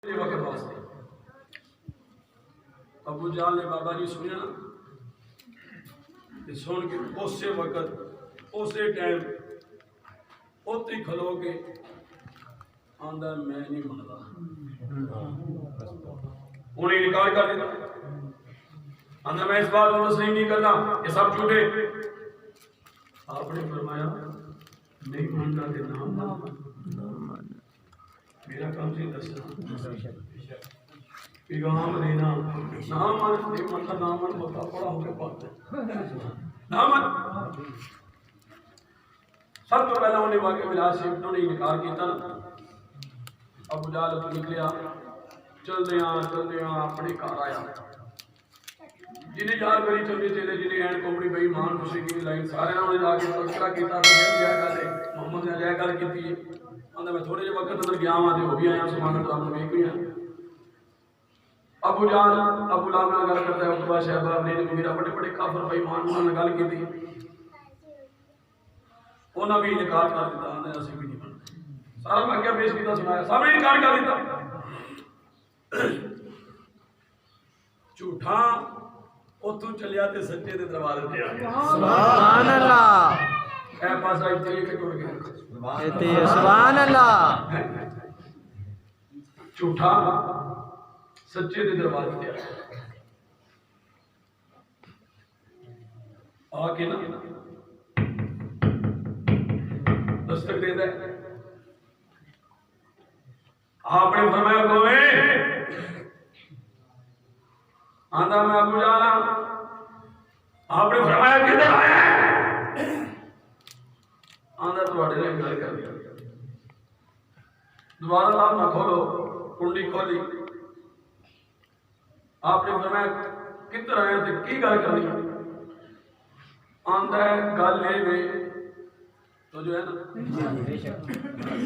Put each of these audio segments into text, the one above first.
वक्त वास्ते अबू जाल ने बाबा जी सुनिया ना, सुन के उस वक्त उस टाइम उत्ते खलो के आंदा मैं नहीं मनता, उन्हें इनकार कर दिया। आंदा मैं इस बात को तस्लीम नहीं करता, ये सब झूठे। आपने फरमाया नहीं मानता कि नाम मेरा काम से दसना पैगाम देना, नाम मन नहीं मनता, नाम मन बता पड़ा होकर बात नाम मन। सब तो पहला उन्हें वाकई मिला से उन्होंने इनकार किया ना। अबू जाल निकलिया, चलते अपने घर आया। जिन्हें यार करी चलते चले, जिन्हें एंड कोमड़ी बई मान खुशी की लाइन सारे उन्हें जाके तस्करा किया, मोहम्मद ने जय गल की। मैं थोड़े जे वक्त अंदर गया वहां हो भी आया, समान तो वेख भी आया। अबू जाल अबू लाब नाल गल करता है, उतबा शहबा वलीद मुगीरा बड़े बड़े काफिर बेईमान उन्होंने गल की, उन्होंने भी इनकार कर दिता। असं भी नहीं मनते, सारा वाक्या पेश किया सुनाया, सामने इनकार कर दिता। झूठा उतों चलिया ते सच्चे दे दरबार ते आ गया। सुभान अल्लाह। ए पासा इत्थे के टुट गया। सुभान अल्लाह। झूठा सच्चे दे दरबार ते आके ना दस्तक देता है। आपने फरमाया कौन है? आंदा मैं अबू जाल। आपने फरमाया किधर आया? आंदा तुम्हारे लिए गल कर दिया। दोबारा आप ना खोलो, कुंडी खोली। आपने फरमाया किधर आया थे की गल करनी? आंदा है गल ये वे तो जो है ना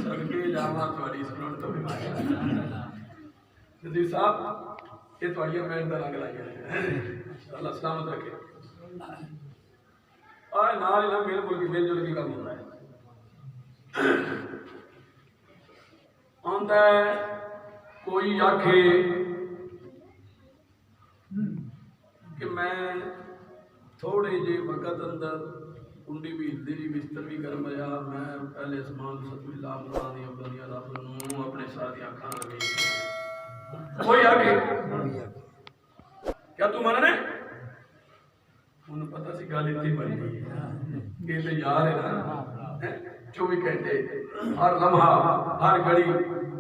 सदके जावा थोड़ी सुनन तो भी जी साहब ये थोड़ी मेहनत का रंग लाई है। अल्लाह सलामत रखे। और नाल ना मिलजुल के काम होता है। आंदा है कोई आखे कि मैं थोड़े जे वक्त अंदर कुंडी भी हिलती रही, बिस्तर भी गर्म रहा, मैं पहले समान सतमिल्ला बना दिया बनिया रब नूं अपने साथ अखा लगे। कोई आके क्या तू मनने? उन्हें पता सी गल इतनी बनी है, ये तो यार है ना 24 घंटे हर लम्हा हर घड़ी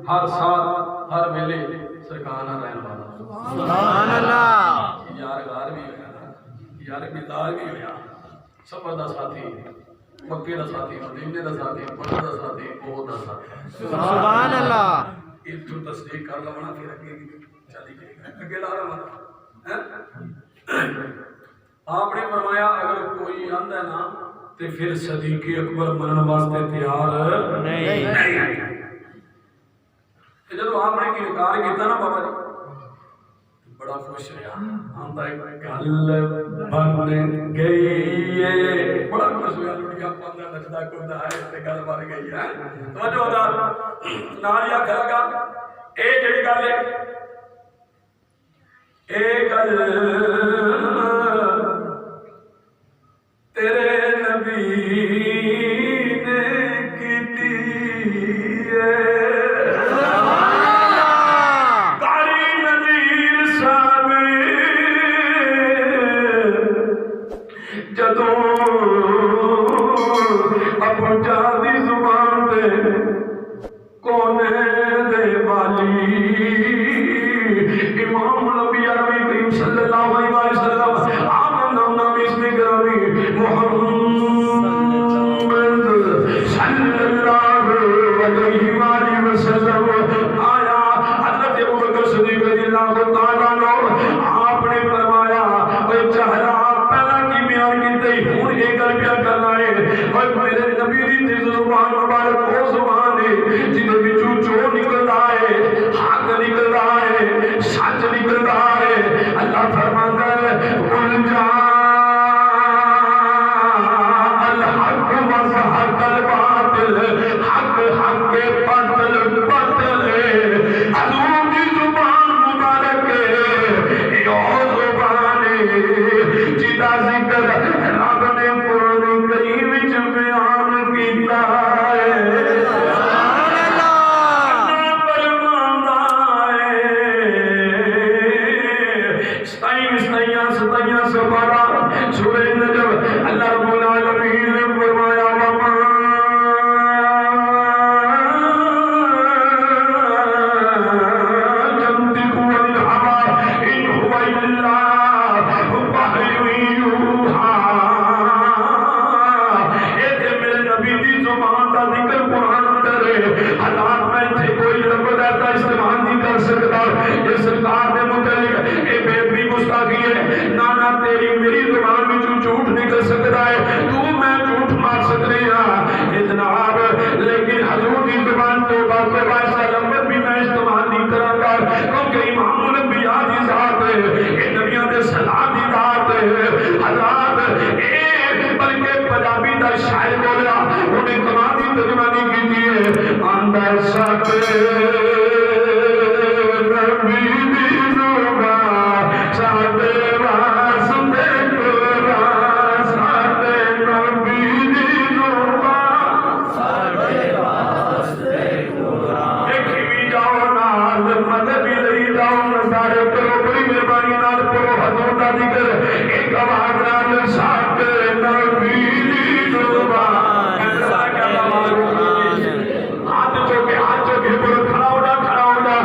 हर साल हर वेले सरकार ना रहने वाला। सुभान अल्लाह। यार गार भी होया, यार बिदार भी होया, सफर का साथी, मक्के का साथी, मदीने का साथी, बदर का साथी, ओह का साथी। सुभान अल्लाह। इस जो तस्दीक कर लवना फिर अगे चली जाएगा, अगे ला रहा है। आपने फरमाया अगर कोई आंदा ना तो फिर सदीक़े अकबर मनन वास्ते तैयार नहीं। जब आपने इनकार किया ना बाबा जी बड़ा खुश रहा। आंदा गल बन गई है, बड़ा खुश हुआ। लुड़िया पांदा नचदा कुदा है ते गल बन गई है। तवज्जो अदार नाल या खरागा ए जेड़ी गल है ए गल तेरे नबी ने कीती है। अबू जाल दी जुबान दे कोने दे वाली इमाम नबिया नबी करीम सल्लल्लाहु अलैहि वसल्लम आमना नबी इसमें गिरामी मोहम्मद सल्लल्लाहु अलैहि वसल्लम आया। हज़रत अबू बकर सिद्दीक़ रज़ियल्लाहु तआला अन्हु आपने फरमाया ओए चहला पहला की बयान कीते हुन एक गल बयान करना है। और मेरे नबी दी जुबान मुबारक वो जुबान है जिदे विचों जो निकलदा है हक सकता, ये सरकार के मुतालिक ये बेबी गुस्ताखी है। ना ना तेरी मेरी जुबान में झूठ निकल सकता है, तू मैं झूठ मार सकते हैं जनाब, लेकिन हजूर की जुबान तो ऐसा लफ्ज़ भी मैं इस्तेमाल नहीं करांगा, क्योंकि इमामुल अंबिया दी जात है, ये नबियों के सलाह दी जात है। हज़रात ए बल्कि पंजाबी दा शायर बोलिया, उन्हें कमाल दी तर्जुमानी की है, आंदा साथे नबी दी जुबान साथे वास्ते कुरान, साथे नबी दी जुबान साथे वास्ते कुरान। देखी भी जाओ नाल मज़े भी लई जाओ, नज़ारे करो बड़ी मेहरबानी नाल करो हजूर दा जिक्र, एक आवाज़ नाल साथे नबी दी जुबान। हाथ चौके बोलो खड़ा हो जा,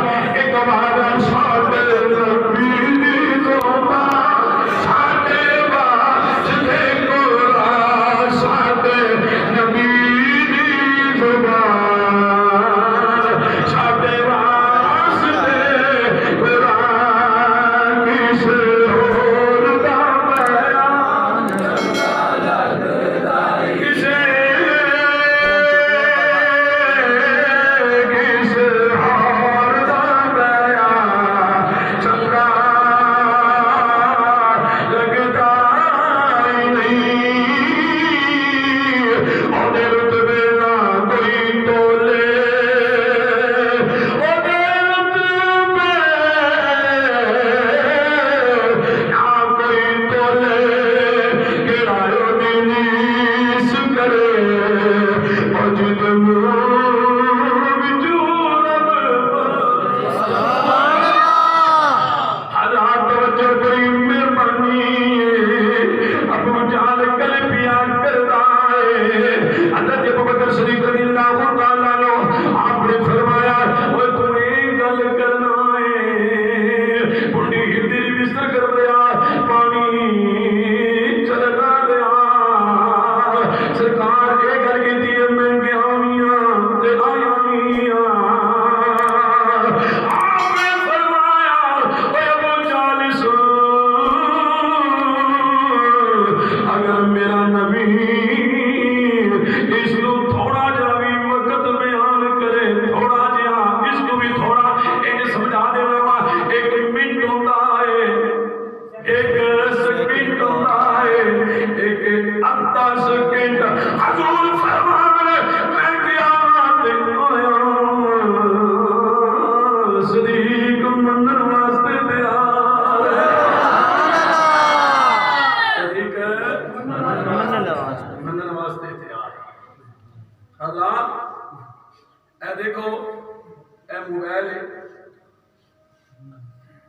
एक आवाज़ साथे नबी दी जुबान साथे वास्ते कुरान, साथे नबी दी जुबान साथे वास्ते कुरान। किसे होर दा बयान किसे होर दा बयान चंगा लगदा ही नहीं, ओदे रुतबे ना कोई तोले, ओदे रुतबे ना कोई तोले, केड़ा ओदी नीस करे, ओ जिद मुँह विचू हज़ार तवज्जो करी मेहरबानी। अबू जाल कल पिया करदा है, हज़रत अबू बकर सिद्दीक़ रज़ियल्लाहु तआला अन्हु आपने फरमाया, ओए तू ये गल करना है, बुढ़ी हिंदी बिस्तर कर लिया, पानी चलना लिया, सरकार ये गल कीती है, मैं गया मियां ते आया मियां। आपने फरमाया, ओए अबू जाल सुन, अगर मेरा नबी इसको थोड़ा जा भी वक्त बयान करे, थोड़ा जा इसको भी थोड़ा एक समझा देना वा, एक मिनट होता है, एक सेकंड होता है, एक अद्धा सेकंड। हजूर फरमान मैं क़यामत आया सदीक मनन वास्ते तैयार सदीक मनन वास्ते तैयार। हज़रात ए देखो ए मोबाइल है,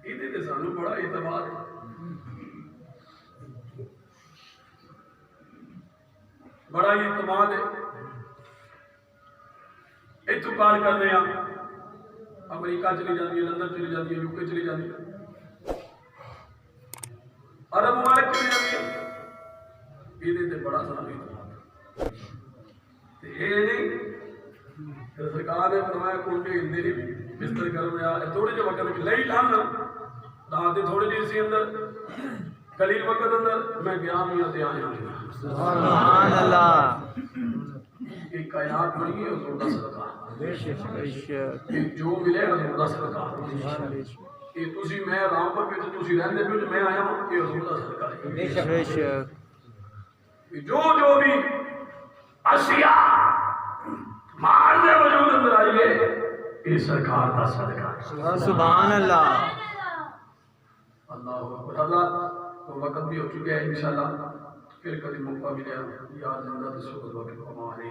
इहदे ते सानू बड़ा इतबार है, बड़ा ही इतमाद है। इतों कॉल करते हैं, अमरीका चली जाती है, लंदन चली जाती है, यूके चली जाती है, अरब मुबारक चली जाती है, ये बड़ा सारा इतमाद ये नहीं। तो सरकार ने फरमाया कुंडे हिंदे नहीं बिस्तर कर रहा थोड़े जे वक्त लई लाना रात थोड़े जे सी अंदर कलील वक्त अंदर मैं गया मियां ते आया सुभान अल्लाह। एक आयत पढ़ी है हजूर दा सदका बेशक जो मिले हजूर दा सदका ये तुसी मैं रामपुर विच तुसी रहंदे पियो ते मैं आया हूं ये हजूर दा सदका है बेशक जो भी अशिया मार दे वजूद अंदर आई है ये सरकार दा सदका है सुभान अल्लाह अल्लाह अकबर। अल्लाह तो वक्त भी हो चुका है इंशाल्लाह फिर कभी मौका मिले याद जिंदा तो सुबह वक्त हमारे।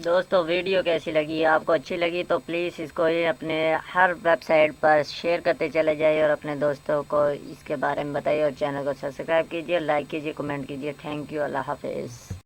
दोस्तों वीडियो कैसी लगी, आपको अच्छी लगी तो प्लीज़ इसको ये अपने हर वेबसाइट पर शेयर करते चले जाइए और अपने दोस्तों को इसके बारे में बताइए और चैनल को सब्सक्राइब कीजिए, लाइक कीजिए, कमेंट कीजिए। थैंक यू, अल्लाह हाफिज़।